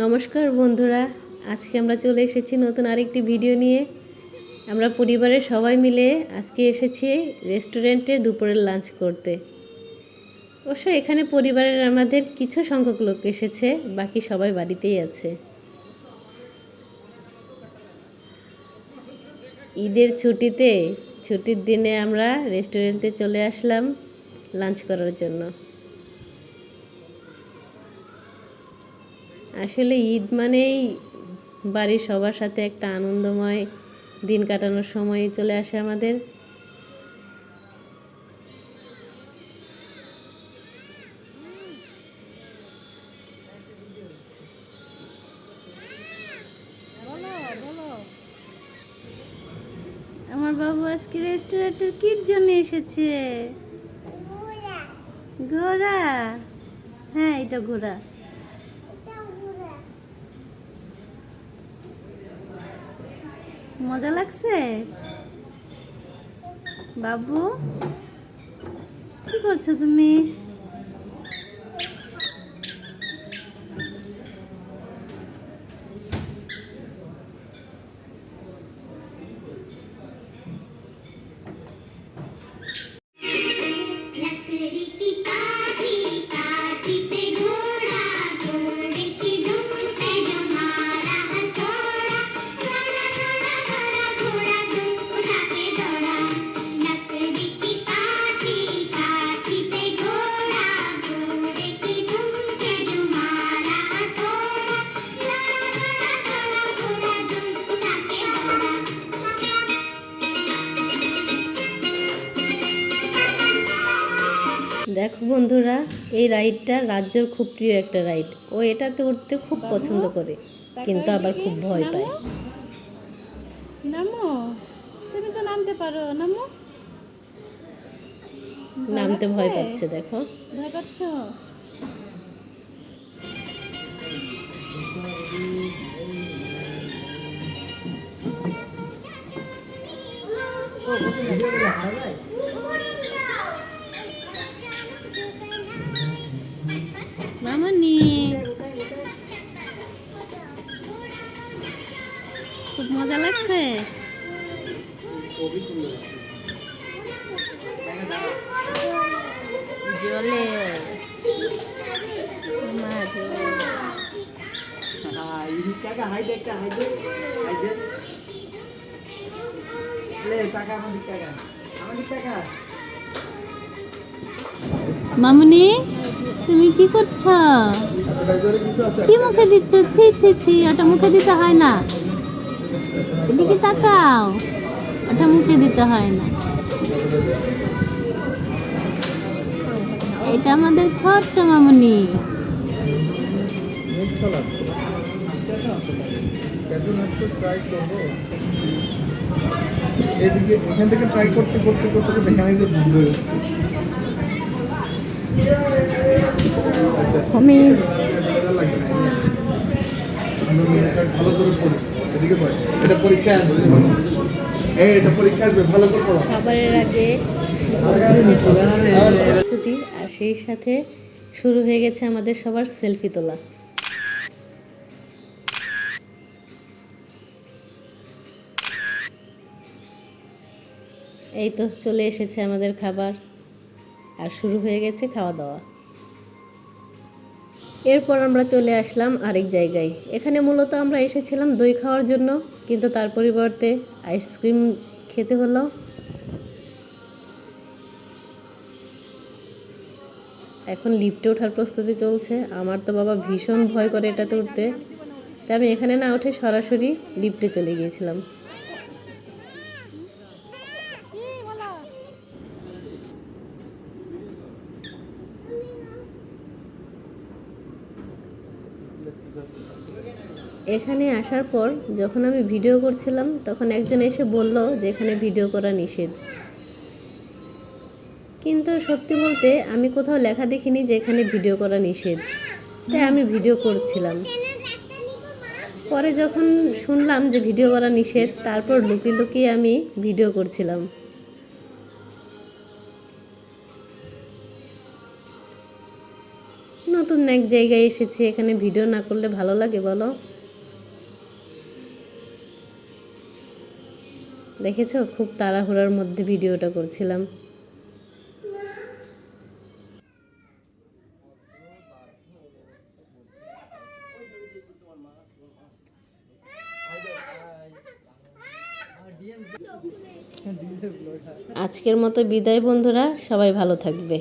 নমস্কার বন্ধুরা, আজকে আমরা চলে এসেছি নতুন আরেকটি ভিডিও নিয়ে। আমরা পরিবারের সবাই মিলে আজকে এসেছি রেস্টুরেন্টে দুপুরের লাঞ্চ করতে। অবশ্য এখানে পরিবারের আমাদের কিছু সংখ্যক লোক এসেছে, বাকি সবাই বাড়িতেই আছে। ঈদের ছুটির দিনে আমরা রেস্টুরেন্টে চলে আসলাম লাঞ্চ করার জন্য। আসলে ঈদ মানেই বাড়ির সবার সাথে একটা আনন্দময় দিন কাটানোর সময় চলে আসে আমাদের। আমার বাবু আজকে রেস্টুরেন্টের কির জন্য এসেছে। ঘোড়া, হ্যাঁ এটা ঘোড়া। মজা লাগছে বাবু? কি করছো তুমি? দেখো বন্ধুরা, এই রাইডটা রাজ্যর খুব প্রিয় একটা রাইড। ও এটাতে উঠতে খুব পছন্দ করে, কিন্তু আবার খুব ভয় পায়। নামো, তুমি তো নামতে পারো, নামো। নামতে ভয় পাচ্ছে, দেখো। ভয় পাচ্ছ? মামনি, খুব মজা লাগছে। জলে মামুনি, তুমি কি করছো? কি মুখে দিচ্ছ? ছি ছি ছি, ওটা মুখে দিতে হয় না। এদিকে তাকাও, ওটা মুখে দিতে হয় না। এটা আমাদের ছোট্ট মামুনি। এদিকে এখান থেকে ট্রাই করতে করতে করতে দেখা যায় যে বন্ধ হয়ে যাচ্ছে। আমি ভালো করে পড়ি, এদিকে পড়ে। এটা পরীক্ষায় আসবে, এটা পরীক্ষা আসবে, ভালো করে পড়ো। খাবারের আগে প্রস্তুতি, আর সেই সাথে শুরু হয়ে গেছে আমাদের সবার সেলফি তোলা। এই তো চলে এসেছে আমাদের খাবার, আর শুরু হয়ে গেছে খাওয়া দাওয়া। এরপর আমরা চলে আসলাম আরেক জায়গায়। এখানে মূলত আমরা এসেছিলাম দই খাওয়ার জন্য, কিন্তু তার পরিবর্তে আইসক্রিম খেতে হলো। এখন লিফটে ওঠার প্রস্তুতি চলছে। আমার তো বাবা ভীষণ ভয় করে এটাতে উঠতে, তাই আমি এখানে না উঠে সরাসরি লিফটে চলে গিয়েছিলাম। এখানে আসার পর যখন আমি ভিডিও করছিলাম, তখন একজন এসে বলল যে এখানে ভিডিও করা নিষেধ। কিন্তু সত্যি বলতে আমি কোথাও লেখা দেখিনি যে এখানে ভিডিও করা নিষেধ, তাই আমি ভিডিও করছিলাম। পরে যখন শুনলাম যে ভিডিও করা নিষেধ, তারপর লুকিয়ে লুকিয়ে আমি ভিডিও করছিলাম। নতুন এক জায়গায় এসেছি, এখানে ভিডিও না করলে ভালো লাগে বলো? দেখেছো, খুব তাড়াহুড়ার মধ্যে ভিডিওটা করছিলাম। আজকের মতো বিদায় বন্ধুরা, সবাই ভালো থাকবে।